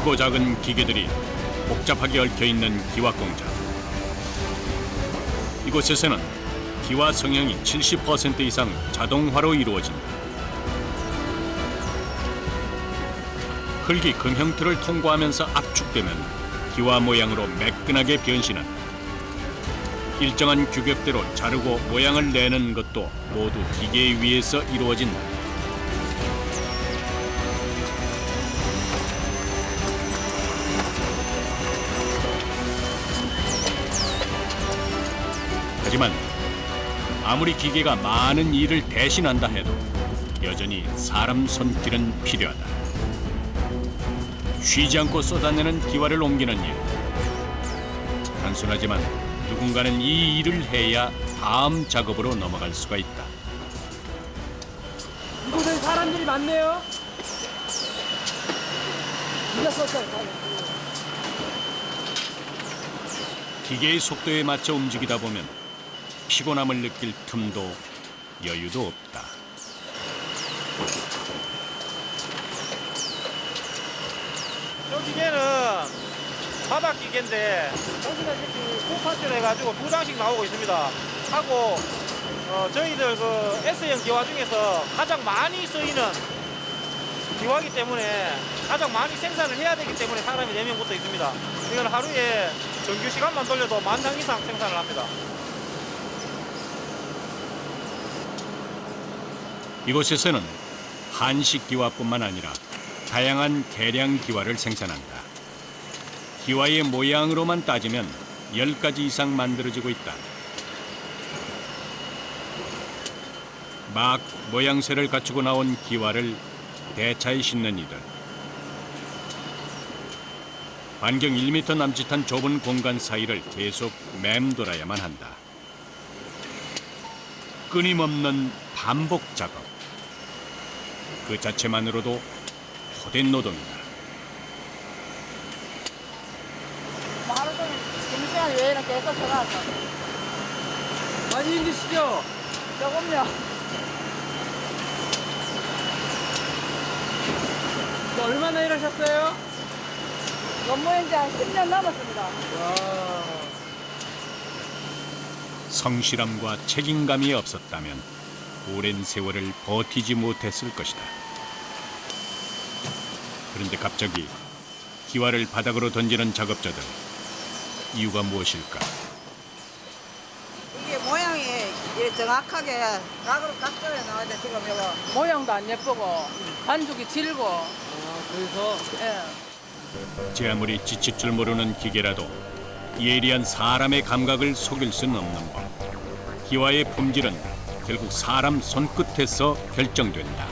크고 작은 기계들이 복잡하게 얽혀있는 기와 공장. 이곳에서는 기와 성형이 70% 이상 자동화로 이루어진다. 흙이 금형틀을 통과하면서 압축되면 기와 모양으로 매끈하게 변신한다. 일정한 규격대로 자르고 모양을 내는 것도 모두 기계 위에서 이루어진다. 하지만 아무리 기계가 많은 일을 대신한다 해도 여전히 사람 손길은 필요하다. 쉬지 않고 쏟아내는 기와를 옮기는 일. 단순하지만 누군가는 이 일을 해야 다음 작업으로 넘어갈 수가 있다. 이곳엔 사람들이 많네요. 누가 썼어요? 기계의 속도에 맞춰 움직이다 보면 피곤함을 느낄 틈도 여유도 없다. 저 기계는 바닥 기계인데 여기가 이렇게 고파트를 해가지고 2장씩 나오고 있습니다. 하고 저희들 그 S형 기와 중에서 가장 많이 쓰이는 기와이기 때문에 가장 많이 생산을 해야 되기 때문에 사람이 4명 붙어 있습니다. 이건 하루에 정규 시간만 돌려도 10,000장 이상 생산을 합니다. 이곳에서는 한식 기와뿐만 아니라 다양한 계량 기와를 생산한다. 기와의 모양으로만 따지면 10가지 이상 만들어지고 있다. 막 모양새를 갖추고 나온 기와를 대차에 싣는 이들. 반경 1m 남짓한 좁은 공간 사이를 계속 맴돌아야만 한다. 끊임없는 반복 작업. 그 자체만으로도 고된 노동이다. 하루 종일 점심시간 외에는 계속 전화왔어. 많이 힘드시죠? 조금요. 이거 얼마나 일하셨어요? 업무인지 한 10년 넘었습니다. 와. 성실함과 책임감이 없었다면 오랜 세월을 버티지 못했을 것이다. 그런데 갑자기 기와를 바닥으로 던지는 작업자들. 이유가 무엇일까? 이게 모양이 이렇게 정확하게 각도에 나와야 돼. 지금 이거. 모양도 안 예쁘고 반죽이 질고. 아, 그래서 예. 제 아무리 지칠 줄 모르는 기계라도 예리한 사람의 감각을 속일 수는 없는 법. 기와의 품질은 결국 사람 손끝에서 결정된다.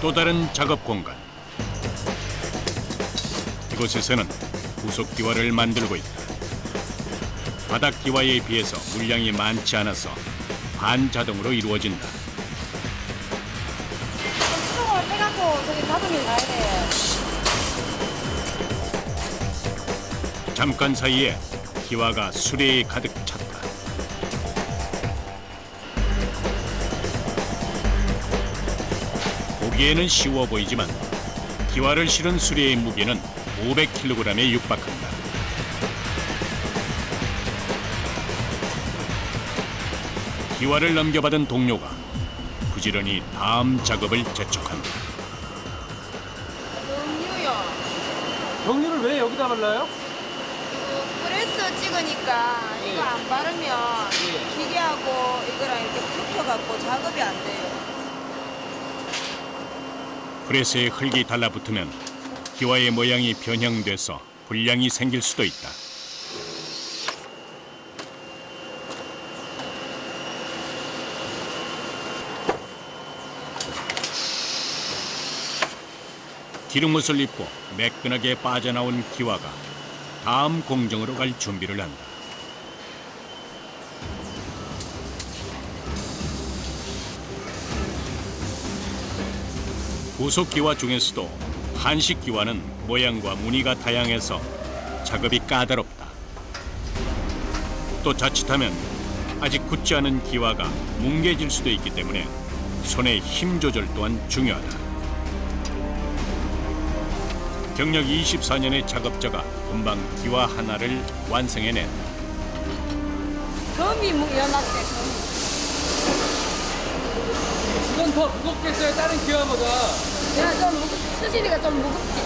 또 다른 작업 공간. 이곳에서는 부속 기와를 만들고 있다. 바닥 기와에 비해서 물량이 많지 않아서 반자동으로 이루어진다. 수동을 빼갖고 저기 자동이 나야 돼. 잠깐 사이에 기와가 수레에 가득 찼다. 보기에는 쉬워 보이지만 기와를 실은 수레의 무게는 500kg에 육박한다. 기와를 넘겨받은 동료가 부지런히 다음 작업을 재촉한다. 음료요. 경유를 왜 여기다 발라요? 프레스 찍으니까 이거 안 바르면 기계하고 이거랑 이렇게 붙어갖고 작업이 안 돼요. 프레스에 흙이 달라붙으면 기와의 모양이 변형돼서 불량이 생길 수도 있다. 기름옷을 입고 매끈하게 빠져나온 기와가 다음 공정으로 갈 준비를 한다. 부속 기와 중에서도 한식 기와는 모양과 무늬가 다양해서 작업이 까다롭다. 또 자칫하면 아직 굳지 않은 기와가 뭉개질 수도 있기 때문에 손의 힘 조절 또한 중요하다. 경력 24년의 작업자가 금방 기와 하나를 완성해낸다. 금이 연합돼. 이건 더 무겁겠어요, 다른 기와보다. 야, 좀 수질이가 좀 무겁지.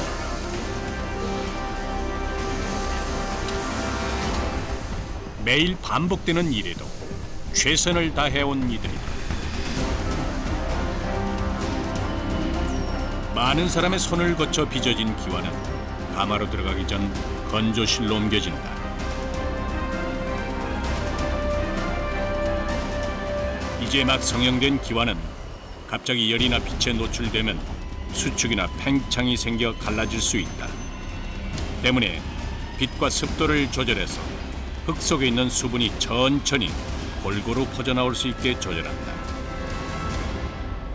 매일 반복되는 일에도 최선을 다해온 이들이다. 많은 사람의 손을 거쳐 빚어진 기와는 가마로 들어가기 전 건조실로 옮겨진다. 이제 막 성형된 기와는 갑자기 열이나 빛에 노출되면 수축이나 팽창이 생겨 갈라질 수 있다. 때문에 빛과 습도를 조절해서 흙 속에 있는 수분이 천천히 골고루 퍼져나올 수 있게 조절한다.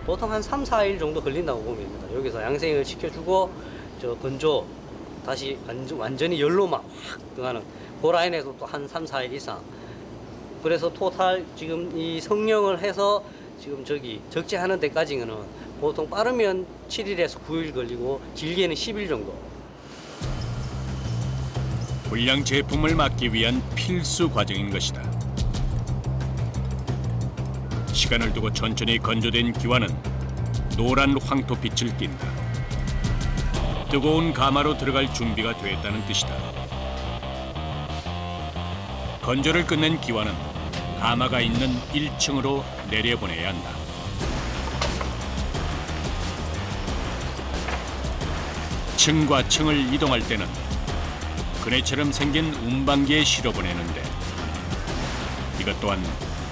보통 한 3, 4일 정도 걸린다고 보면 됩니다. 여기서 양생을 시켜주고 저 건조 다시 완전히 열로만 확 등하는 그 라인에서 또 한 3, 4일 이상. 그래서 토탈 지금 이 성령을 해서 지금 저기 적재하는 데까지는 보통 빠르면 7일에서 9일 걸리고 길게는 10일 정도. 불량 제품을 막기 위한 필수 과정인 것이다. 시간을 두고 천천히 건조된 기와는 노란 황토빛을 띈다. 뜨거운 가마로 들어갈 준비가 됐다는 뜻이다. 건조를 끝낸 기와는 가마가 있는 1층으로 내려보내야 한다. 층과 층을 이동할 때는 그네처럼 생긴 운반기에 실어보내는데 이것 또한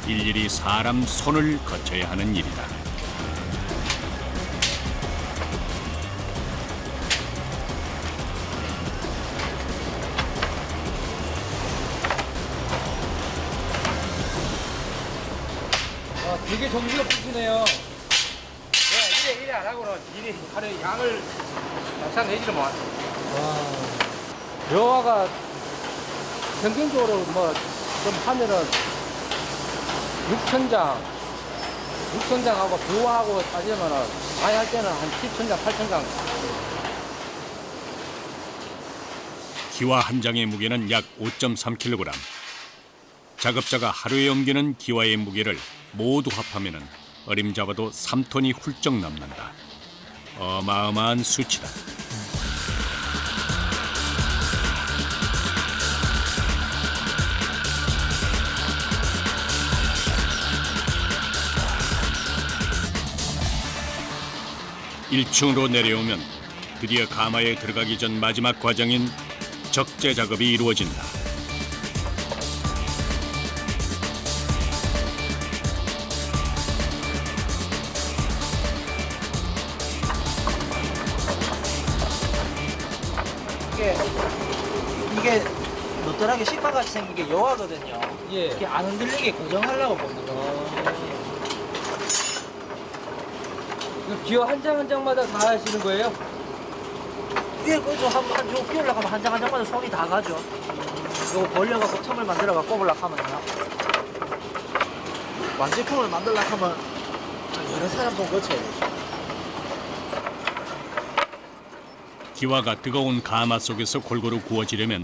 일일이 사람 손을 거쳐야 하는 일이다. 되게 정신이 없으시네요. 이래 안 하고는 일이 하루 양을 잘 내지를 못. 여화가 평균적으로 뭐 좀 하면은 6천장하고 뷰화하고 따지면은 많이 할 때는 한 7천장, 8천장. 기와 한 장의 무게는 약 5.3kg. 작업자가 하루에 옮기는 기와의 무게를 모두 합하면 어림잡아도 3톤이 훌쩍 넘는다. 어마어마한 수치다. (1층으로) 내려오면 드디어 가마에 들어가기 전 마지막 과정인 적재 작업이 이루어진다. 이게 너덜하게 식빵같이 생긴 게 여화거든요. 예. 이게 안 흔들리게 고정하려고 봅니다. 기와 한 장 한 장마다 다 하시는 거예요? 위에 그저 요 끼우려고 하면 한 장 한 장마다 손이 다 가죠. 요거 벌려갖고 틈을 만들어갖고 꼽으려고 하면요. 완제품을 만들려고 하면 여러 사람 돈 거쳐야 되죠. 기와가 뜨거운 가마 속에서 골고루 구워지려면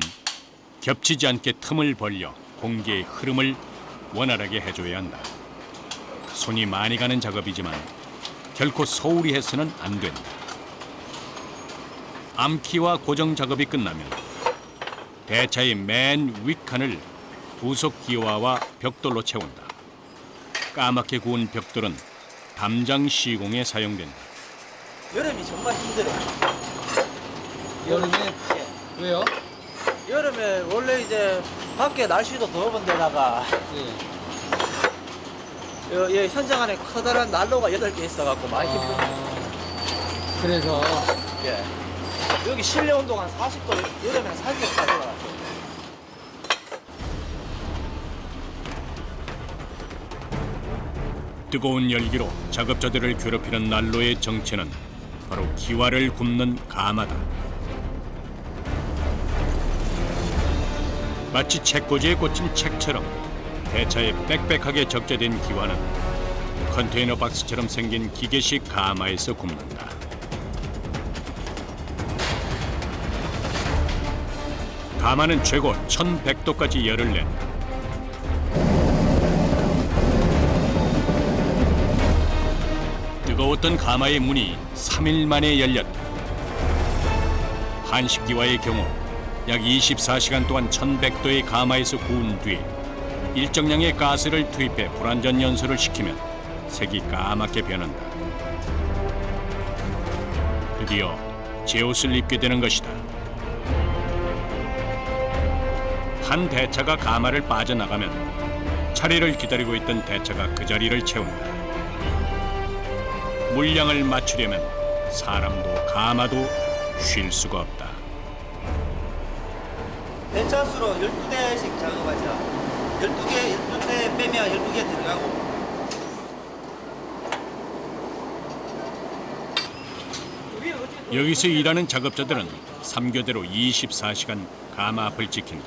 겹치지 않게 틈을 벌려 공기의 흐름을 원활하게 해줘야 한다. 손이 많이 가는 작업이지만 결코 소홀히 해서는 안 된다. 암키와 고정 작업이 끝나면 대차의 맨 윗칸을 부속 기와와 벽돌로 채운다. 까맣게 구운 벽돌은 담장 시공에 사용된다. 여름이 정말 힘들어요. 여름에? 예. 왜요? 여름에 원래 이제 밖에 날씨도 더운 데다가 예. 현장 안에 커다란 난로가 8개 있어갖고 많이 힘듭니다. 그래서 예. 여기 실내 온도가 한 40도, 여름에는 40도까지 올라가요. 뜨거운 열기로 작업자들을 괴롭히는 난로의 정체는 바로 기와를 굽는 가마다. 마치 책꽂이에 꽂힌 책처럼 대차에 빽빽하게 적재된 기와는 컨테이너 박스처럼 생긴 기계식 가마에서 굽는다. 가마는 최고 1100도까지 열을 낸다. 뜨거웠던 가마의 문이 3일 만에 열렸다. 한식기와의 경우 약 24시간 동안 1100도의 가마에서 구운 뒤 일정량의 가스를 투입해 불완전 연소를 시키면 색이 까맣게 변한다. 드디어 제옷을 입게 되는 것이다. 한 대차가 가마를 빠져나가면 차례를 기다리고 있던 대차가 그 자리를 채운다. 물량을 맞추려면 사람도 가마도 쉴 수가 없다. 대차수로 12대씩 작업하죠. 12대 빼면 12개 들어가고. 여기서 일하는 작업자들은 3교대로 24시간 가마 앞을 지킨다.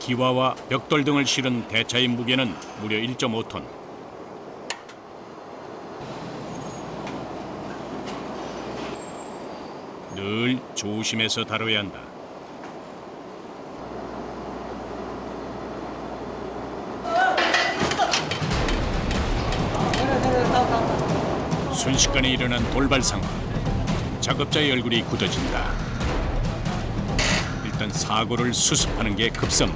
기와와 벽돌 등을 실은 대차의 무게는 무려 1.5톤. 늘 조심해서 다뤄야 한다. 순식간에 일어난 돌발 상황. 작업자의 얼굴이 굳어진다. 일단 사고를 수습하는 게 급선.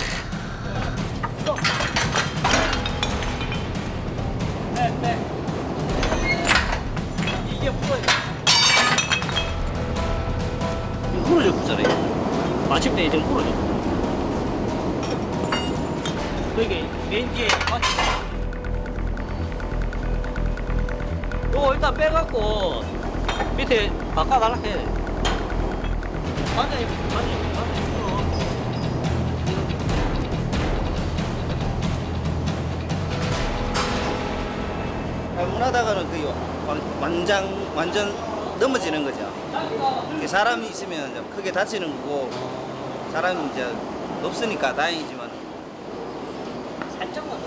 이게 뭐예요? 부러졌잖아요. 마침내 이제 부러졌고. 여기 맨 뒤에 요거 일단 빼갖고 밑에 바꿔달라 해. 반장님. 잘못하다가는 완전 넘어지는 거죠. 사람이 있으면 이제 크게 다치는 거고 사람이 이제 없으니까 다행이지만. 살짝만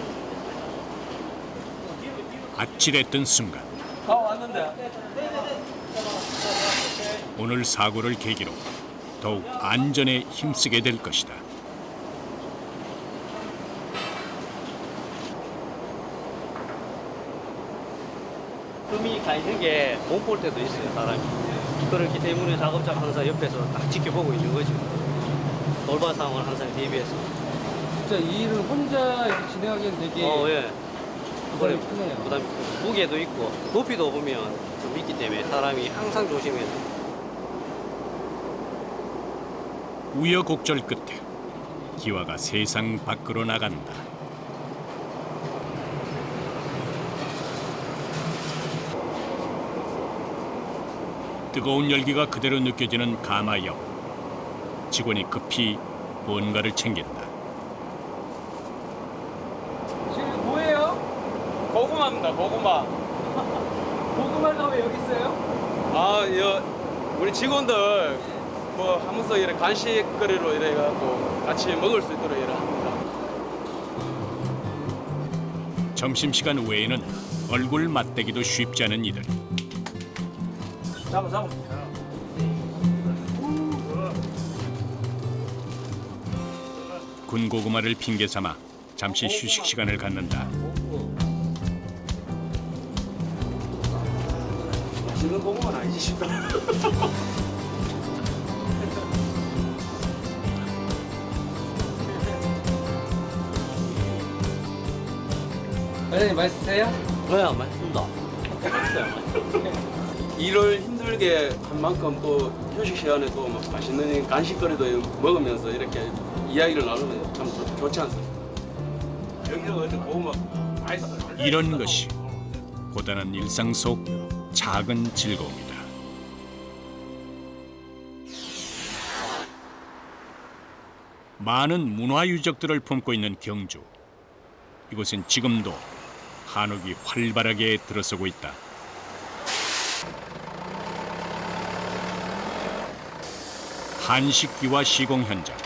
아찔했던 순간. 왔는데. 오늘 사고를 계기로 더욱 안전에 힘쓰게 될 것이다. 흠이 가 있는 게 못 볼 때도 있어요, 사람이. 그렇기 때문에 작업자가 항상 옆에서 딱 지켜보고 있는 거죠. 돌발 상황을 항상 대비해서. 진짜 이 일을 혼자 이렇게 진행하기엔 되게 예. 부담이 크네요. 부담이 크고. 무게도 있고, 높이도 보면 좀 있기 때문에 사람이 항상 조심해야 돼요. 우여곡절 끝에 기와가 세상 밖으로 나간다. 뜨거운 열기가 그대로 느껴지는 가마 옆. 직원이 급히 뭔가를 챙긴다. 지금 뭐예요? 고구마입니다. 고구마. 고구마가 왜 여기 있어요? 우리 직원들 뭐 하면서 이렇게 간식거리로 이래 갖고 같이 먹을 수 있도록 이래 합니다. 점심시간 외에는 얼굴 맞대기도 쉽지 않은 이들. 잡아. 군고구마를 핑계 삼아 잠시 휴식 시간을 갖는다. 맛있는 고구마는 아니지 싶다. 과장님 맛있으세요? 네, 맞습니다. 일을 힘들게 한 만큼 또 휴식 시간에 또 맛있는 간식거리도 먹으면서 이렇게 이야기를 나누면 참 좋지 않습니까? 여기서 어디 고구마 많이 사. 이런 것이 고단한 일상 속 작은 즐거움이다. 많은 문화유적들을 품고 있는 경주. 이곳은 지금도 한옥이 활발하게 들어서고 있다. 한식기와 시공 현장.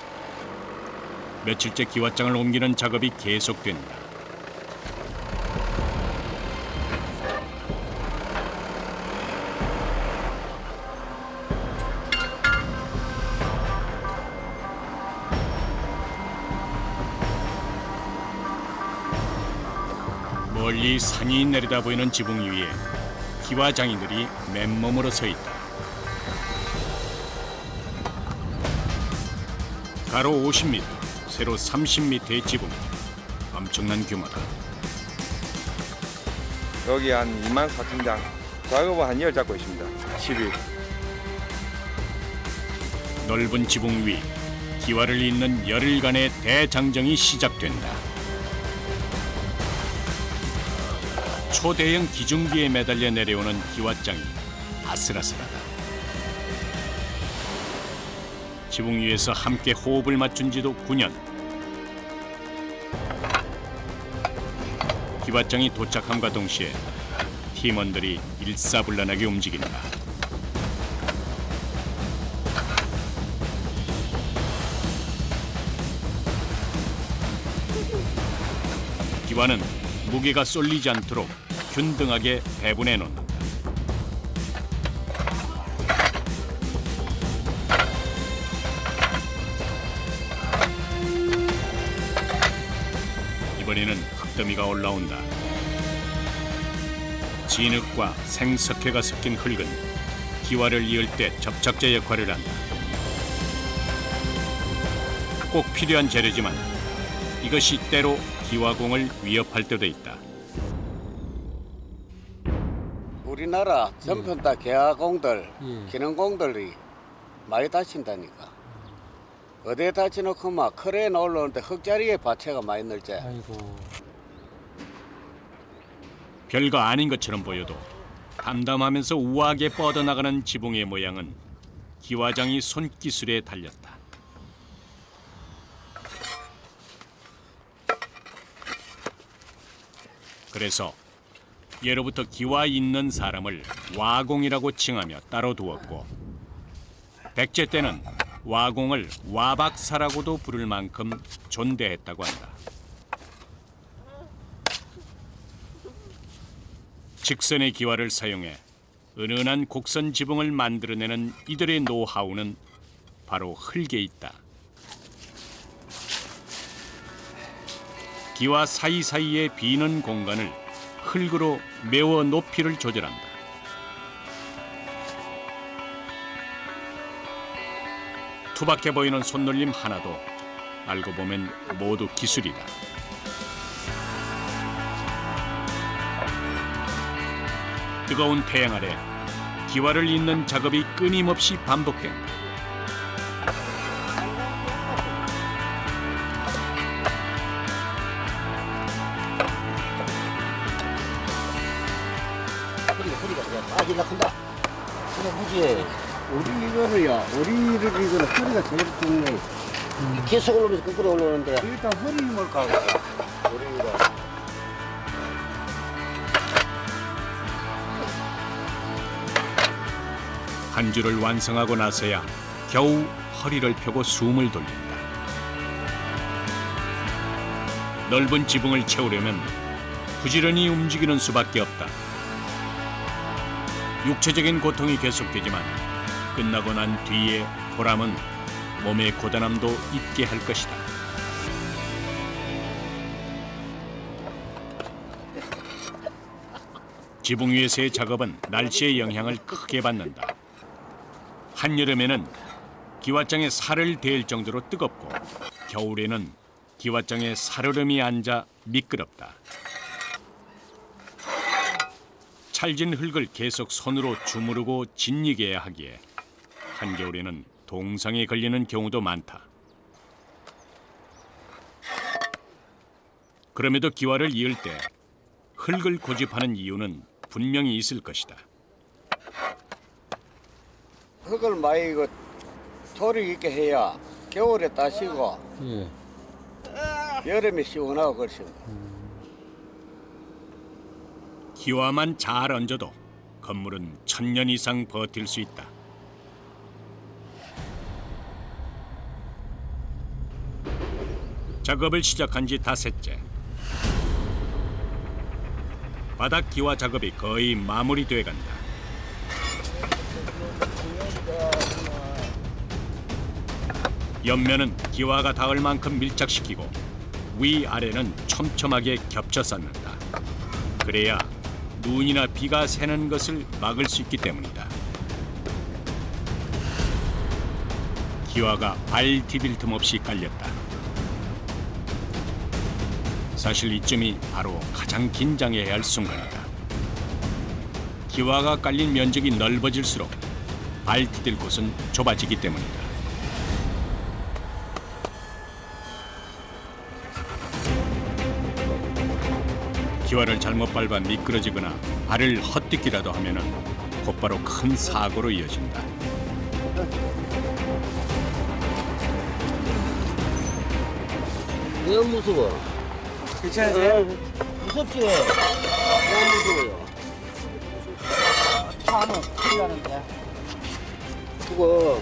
며칠째 기와장을 옮기는 작업이 계속된다. 멀리 산이 내려다 보이는 지붕 위에 기와 장인들이 맨몸으로 서 있다. 가로 50m, 세로 30m의 지붕. 엄청난 규모다. 여기 한 24,000장 작업을 한 10 잡고 있습니다. 10일. 넓은 지붕 위 기와를 잇는 열흘간의 대장정이 시작된다. 초대형 기중기에 매달려 내려오는 기와장이 아슬아슬하다. 지붕 위에서 함께 호흡을 맞춘 지도 9년. 기와장이 도착함과 동시에 팀원들이 일사불란하게 움직인다. 기와는 무게가 쏠리지 않도록 균등하게 배분해 놓는다. 이번에는 흙더미가 올라온다. 진흙과 생석회가 섞인 흙은 기와를 이을 때 접착제 역할을 한다. 꼭 필요한 재료지만 이것이 때로 기와공을 위협할 때도 있다. 우리나라 전편 다 기와공들, 기능공들이 많이 다친다니까. 어디에 다치놓고 막 크레인 올라오는데 흙자리에 바체가 많이 늘지. 별거 아닌 것처럼 보여도 담담하면서 우아하게 뻗어나가는 지붕의 모양은 기와장이 손기술에 달렸다. 그래서 예로부터 기와 있는 사람을 와공이라고 칭하며 따로 두었고, 백제 때는 와공을 와박사라고도 부를 만큼 존대했다고 한다. 직선의 기와를 사용해 은은한 곡선 지붕을 만들어내는 이들의 노하우는 바로 흙에 있다. 기와 사이사이에 비는 공간을 흙으로 메워 높이를 조절한다. 투박해 보이는 손놀림 하나도 알고 보면 모두 기술이다. 뜨거운 태양 아래 기와를 잇는 작업이 끊임없이 반복된다. 허리가 빠질라 큰다. 그래 무지. 우리 이거는야, 우리를 이거는 허리가 제일 중요해. 계속 올라오면서 거꾸로 올라오는데. 일단 허리 힘을 가고. 우리가. 한 줄을 완성하고 나서야 겨우 허리를 펴고 숨을 돌린다. 넓은 지붕을 채우려면 부지런히 움직이는 수밖에 없다. 육체적인 고통이 계속되지만 끝나고 난 뒤에 보람은 몸의 고단함도 잊게 할 것이다. 지붕 위에서의 작업은 날씨의 영향을 크게 받는다. 한여름에는 기와장에 살을 댈 정도로 뜨겁고 겨울에는 기와장에 살얼음이 앉아 미끄럽다. 찰진 흙을 계속 손으로 주무르고 짓이게 하기에 한겨울에는 동상에 걸리는 경우도 많다. 그럼에도 기와를 이을 때 흙을 고집하는 이유는 분명히 있을 것이다. 흙을 많이 이거 조리 있게 해야 겨울에 따시고 여름에 시원하고 그렇습니다. 기와만 잘 얹어도 건물은 1000년 이상 버틸 수 있다. 작업을 시작한 지 닷새째. 바닥 기와 작업이 거의 마무리돼 간다. 옆면은 기와가 닿을 만큼 밀착시키고 위아래는 촘촘하게 겹쳐 쌓는다. 그래야 눈이나 비가 새는 것을 막을 수 있기 때문이다. 기와가 발 디딜 틈 없이 깔렸다. 사실 이쯤이 바로 가장 긴장해야 할 순간이다. 기와가 깔린 면적이 넓어질수록 발 디딜 곳은 좁아지기 때문이다. 기와를 잘못 밟아 미끄러지거나 발을 헛디기라도 하면은 곧바로 큰 사고로 이어진다. 왜 무서워? 괜찮으세요? 무섭지? 왜 무서워요? 차는 큰일 나는데. 그거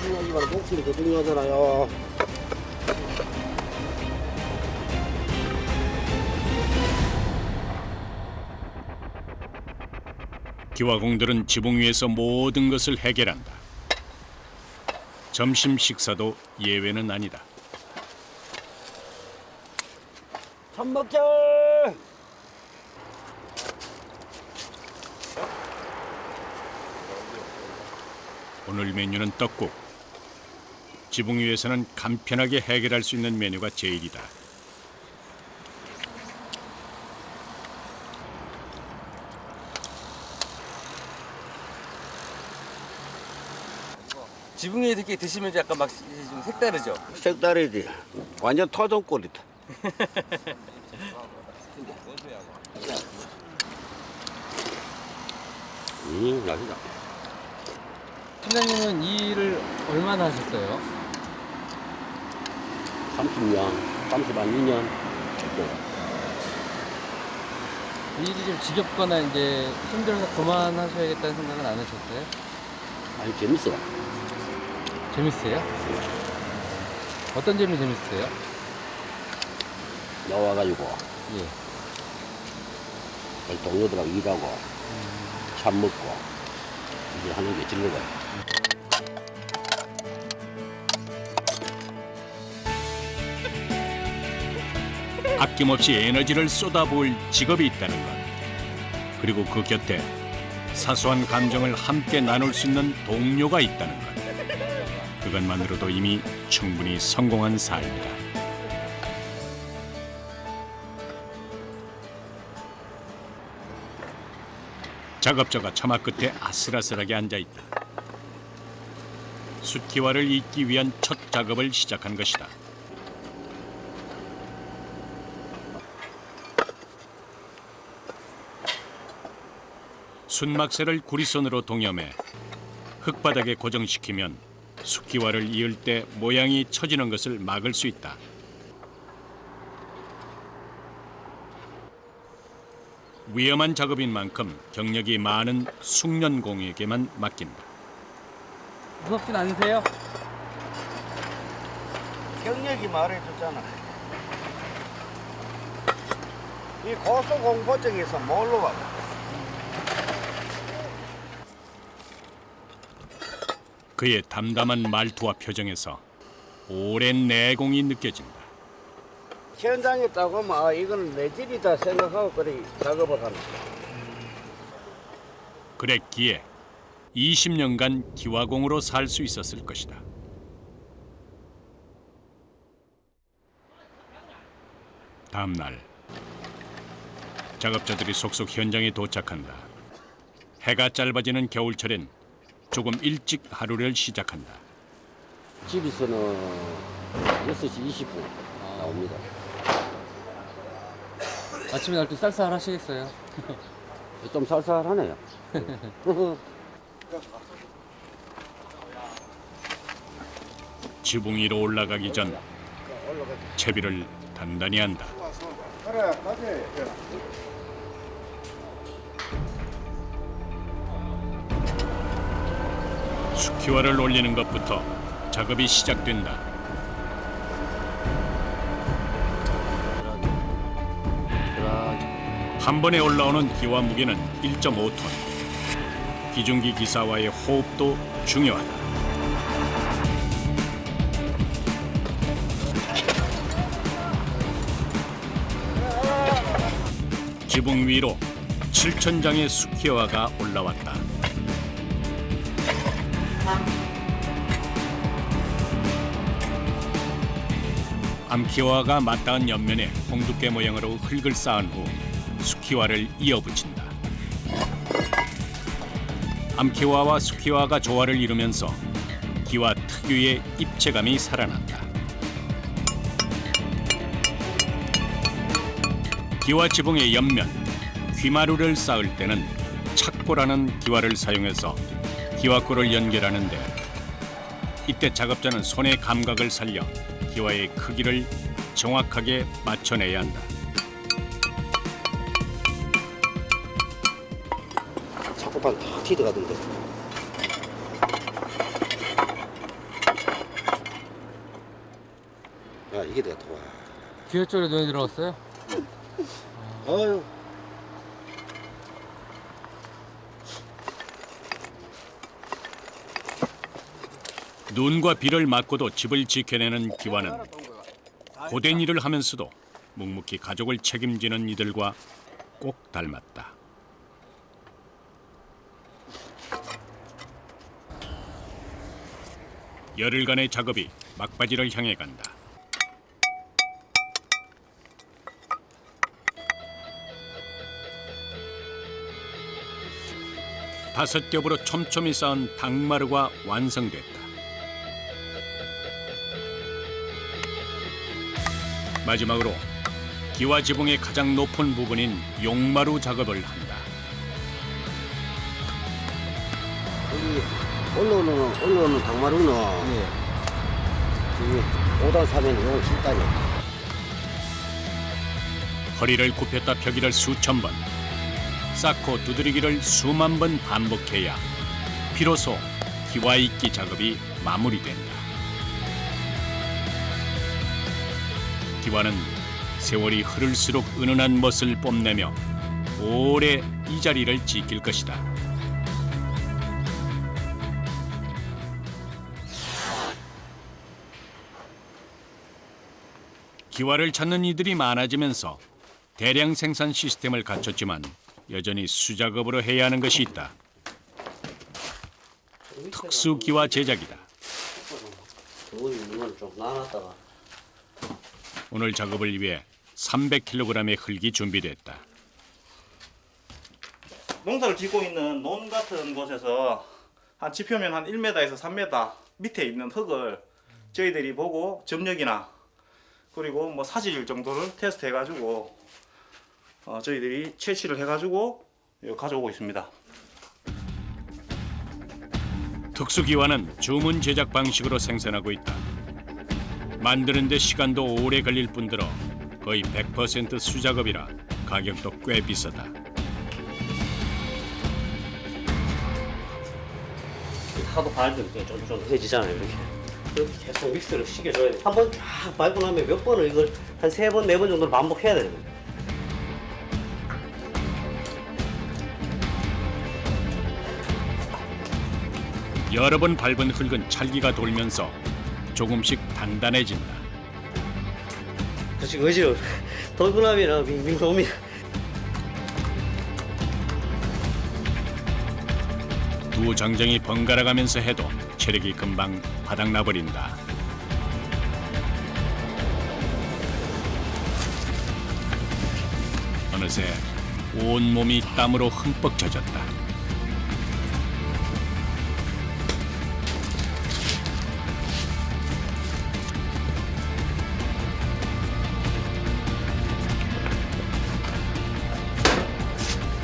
중요하지만 목숨이 더 중요하잖아요. 기와공들은 지붕 위에서 모든 것을 해결한다. 점심 식사도 예외는 아니다. 밥 먹자. 오늘 메뉴는 떡국. 지붕 위에서는 간편하게 해결할 수 있는 메뉴가 제일이다. 지붕 위에 이렇게 드시면 약간 막 좀 색다르죠? 색다르지. 완전 토종꼴이다. 맛있다. 팀장님은 이 일을 얼마나 하셨어요? 30년, 32년. 이 일이 좀 지겹거나 이제 힘들어서 그만하셔야겠다는 생각은 안 하셨어요? 아니, 재밌어. 재밌어요? 어떤 점이 재밌어요? 나와가지고 예. 동료들하고 일하고 밥 먹고 이제 하는 게 즐거워요. 아낌없이 에너지를 쏟아부을 직업이 있다는 것. 그리고 그 곁에 사소한 감정을 함께 나눌 수 있는 동료가 있다는 것. 그것만으로도 이미 충분히 성공한 삶이다. 작업자가 처마 끝에 아슬아슬하게 앉아있다. 숫기와를 잇기 위한 첫 작업을 시작한 것이다. 순막새를 구리선으로 동여매 흙바닥에 고정시키면 숫기와를 이을 때 모양이 처지는 것을 막을 수 있다. 위험한 작업인 만큼 경력이 많은 숙련공에게만 맡긴다. 무섭진 않으세요? 경력이 말해줬잖아. 이 고소공포증에서 뭘로 봐? 그의 담담한 말투와 표정에서 오랜 내공이 느껴진다. 현장에 있다고 하면 아 이거는 내 집이다 생각하고 그래 작업을 하는. 그랬기에 20년간 기와공으로 살 수 있었을 것이다. 다음 날 작업자들이 속속 현장에 도착한다. 해가 짧아지는 겨울철엔 조금 일찍 하루를 시작한다. 집에서는 6시 20분 나옵니다. 아침에 날 때 쌀쌀하시겠어요? 좀 쌀쌀하네요. 지붕 위로 올라가기 전 채비를 단단히 한다. 수키화를 올리는 것부터 작업이 시작된다. 한 번에 올라오는 기와 무게는 1.5톤. 기중기 기사와의 호흡도 중요하다. 지붕 위로 7,000장의 수키화가 올라왔다. 암키화가 맞닿은 옆면에 홍두깨 모양으로 흙을 쌓은 후 수키화를 이어붙인다. 암키화와 수키화가 조화를 이루면서 기와 특유의 입체감이 살아난다. 기와 지붕의 옆면, 귀마루를 쌓을 때는 착고라는 기와를 사용해서 기와골을 연결하는데 이때 작업자는 손의 감각을 살려 기와의 크기를 정확하게 맞춰내야 한다. 착고판 다 튀어가던데. 야, 이게 내가 도와. 기어줄에 눈에 들어갔어요? 아유. 눈과 비를 맞고도 집을 지켜내는 기와는 고된 일을 하면서도 묵묵히 가족을 책임지는 이들과 꼭 닮았다. 열흘간의 작업이 막바지를 향해 간다. 다섯 겹으로 촘촘히 쌓은 닭마루가 완성됐다. 마지막으로 기와 지붕의 가장 높은 부분인 용마루 작업을 한다. 올라오는 닭마루는 이 5단 3면 이건 7단이야. 허리를 굽혔다 펴기를 수천 번, 쌓고 두드리기를 수만 번 반복해야 비로소 기와 잇기 작업이 마무리된다. 기와는 세월이 흐를수록 은은한 멋을 뽐내며 오래 이 자리를 지킬 것이다. 기와를 찾는 이들이 많아지면서 대량 생산 시스템을 갖췄지만 여전히 수작업으로 해야 하는 것이 있다. 특수 기와 제작이다. 오늘 작업을 위해 300kg의 흙이 준비됐다. 농사를 짓고 있는 논 같은 곳에서 한 지표면 한 1m에서 3m 밑에 있는 흙을 저희들이 보고 점력이나 그리고 뭐 사질 정도를 테스트해가지고 저희들이 채취를 해가지고 가져오고 있습니다. 특수기와는 주문 제작 방식으로 생산하고 있다. 만드는 데 시간도 오래 걸릴 뿐더러 거의 100% 수작업이라 가격도 꽤 비싸다. 하도 밟으면 쫀쫀해지잖아요. 이렇게 계속 믹스를 시켜줘야 돼. 한 번 쫙 밟고 나면 몇 번을 이걸 한 3번, 4번 정도를 반복해야 되는 거예요. 여러 번 밟은 흙은 찰기가 돌면서 조금씩 단단해진다. 그렇지, 어지러워. 돌고 나면 빙빙 돕니다. 두 장정이 번갈아 가면서 해도 체력이 금방 바닥나버린다. 어느새 온몸이 땀으로 흠뻑 젖었다.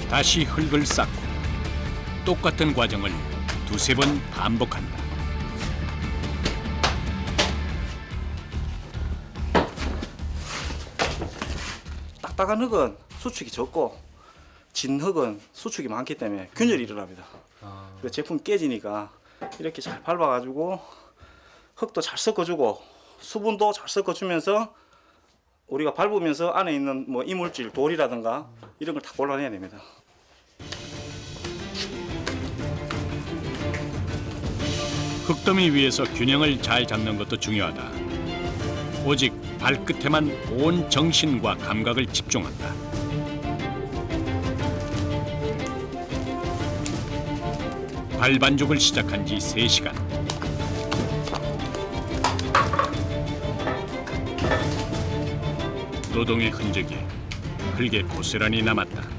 다시 흙을 쌓고 똑같은 과정을 두세 번 반복한다. 딱딱한 흙은 수축이 적고 진 흙은 수축이 많기 때문에 균열이 일어납니다. 그 제품 깨지니까 이렇게 잘 밟아가지고 흙도 잘 섞어주고 수분도 잘 섞어주면서 우리가 밟으면서 안에 있는 뭐 이물질, 돌이라든가 이런 걸 다 골라내야 됩니다. 흙더미 위에서 균형을 잘 잡는 것도 중요하다. 오직 발끝에만 온 정신과 감각을 집중한다. 발반죽을 시작한 지 3시간. 노동의 흔적이 흙에 고스란히 남았다.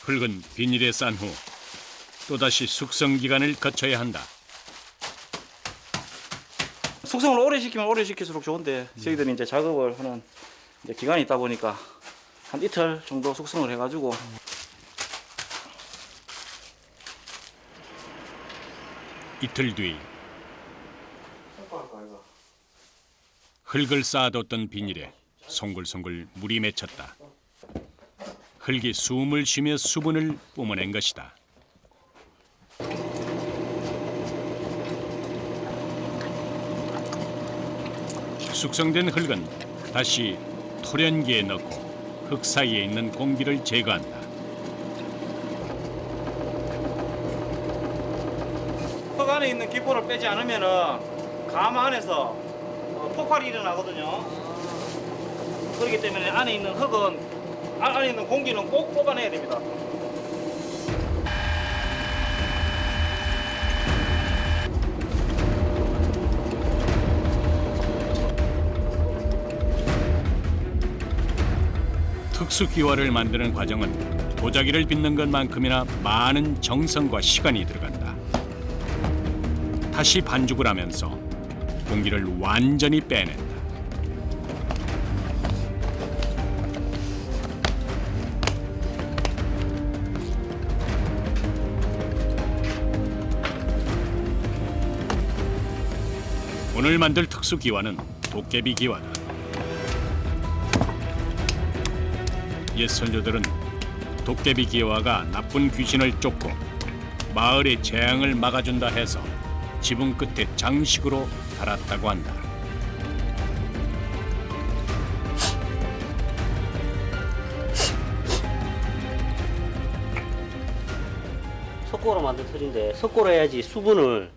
흙은 비닐에 싼 후 또다시 숙성 기간을 거쳐야 한다. 숙성을 오래 시키면 오래 시킬수록 좋은데 저희들이 이제 작업을 하는 이제 기간이 있다 보니까 한 이틀 정도 숙성을 해가지고 이틀 뒤 흙을 쌓아뒀던 비닐에 송글송글 물이 맺혔다. 흙이 숨을 쉬며 수분을 뿜어낸 것이다. 숙성된 흙은 다시 토련기에 넣고 흙 사이에 있는 공기를 제거한다. 흙 안에 있는 기포를 빼지 않으면은 감 안에서 폭발이 일어나거든요. 그렇기 때문에 안에 있는 흙은 안에 있는 공기는 꼭 뽑아내야 됩니다. 특수기와를 만드는 과정은 도자기를 빚는 것만큼이나 많은 정성과 시간이 들어간다. 다시 반죽을 하면서 공기를 완전히 빼낸다. 오늘 만들 특수기와는 도깨비 기와다. 옛 선조들은 도깨비 기와가 나쁜 귀신을 쫓고 마을의 재앙을 막아준다 해서 지붕 끝에 장식으로 달았다고 한다. 석고로 만든 틀인데 석고로 해야지 수분을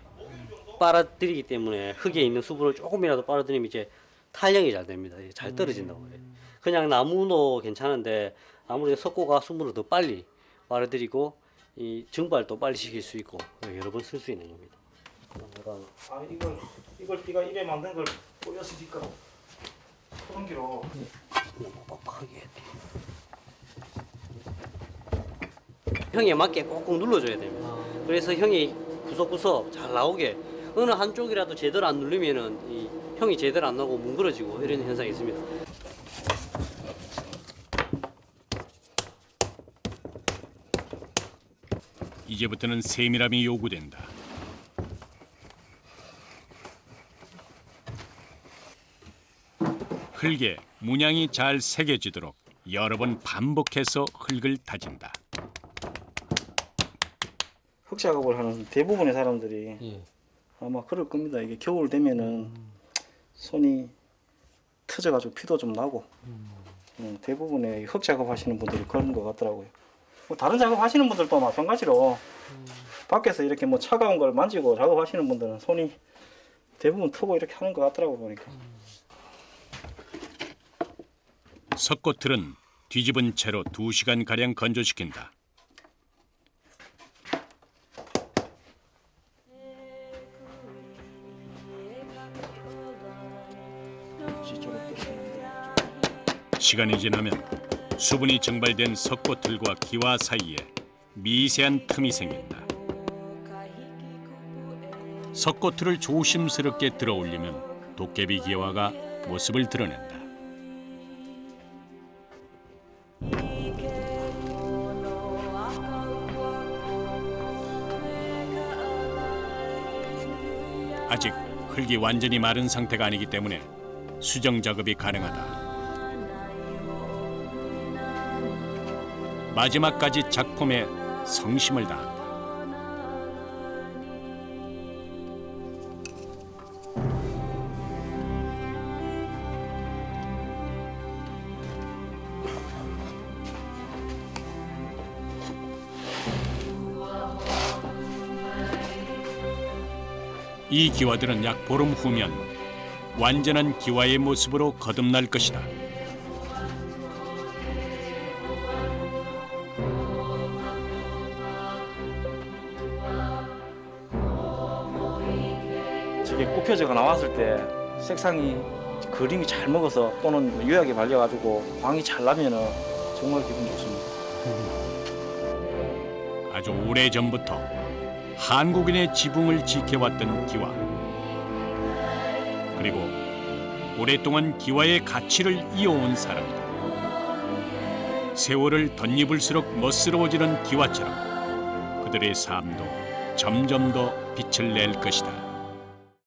빨아들이기 때문에 흙에 있는 수분을 조금이라도 빨아들이면 이제 탄력이 잘 됩니다. 잘 떨어진다고 해요. 그냥 나무도 괜찮은데 아무래도 석고가 수분을 더 빨리 빨아들이고 이 증발도 빨리 시킬 수 있고 여러 번 쓸 수 있는 겁니다. 아 이걸 네가 이래 만든 걸 보였으니까 소금기로 뻑뻑하게 형에 맞게 꼭꼭 눌러줘야 됩니다. 그래서 형이 구석구석 잘 나오게 어느 한쪽이라도 제대로 안 누르면은 이 형이 제대로 안 나오고 뭉그러지고 이런 현상이 있습니다. 이제부터는 세밀함이 요구된다. 흙에 문양이 잘 새겨지도록 여러 번 반복해서 흙을 다진다. 흙 작업을 하는 대부분의 사람들이 아마 그럴 겁니다. 이게 겨울 되면은 손이 터져가지고 피도 좀 나고 대부분의 흙 작업 하시는 분들이 그런 것 같더라고요. 뭐 다른 작업 하시는 분들도 마찬가지로 밖에서 이렇게 뭐 차가운 걸 만지고 작업하시는 분들은 손이 대부분 트고 이렇게 하는 것 같더라고요 보니까. 석고틀은 뒤집은 채로 2시간가량 건조시킨다. 시간이 지나면 수분이 증발된 석고틀과 기와 사이에 미세한 틈이 생긴다. 석고틀을 조심스럽게 들어올리면 도깨비 기와가 모습을 드러낸다. 아직 흙이 완전히 마른 상태가 아니기 때문에 수정 작업이 가능하다. 마지막까지 작품에 성심을 다한다. 이 기와들은 약 보름 후면 완전한 기와의 모습으로 거듭날 것이다. 저게 꽃표제가 나왔을 때 색상이 그림이 잘 먹어서 또는 요약이 발려가지고 광이 잘 나면은 정말 기분 좋습니다. 아주 오래전부터 한국인의 지붕을 지켜왔던 기와, 그리고 오랫동안 기와의 가치를 이어온 사람들. 세월을 덧입을수록 멋스러워지는 기와처럼 그들의 삶도 점점 더 빛을 낼 것이다.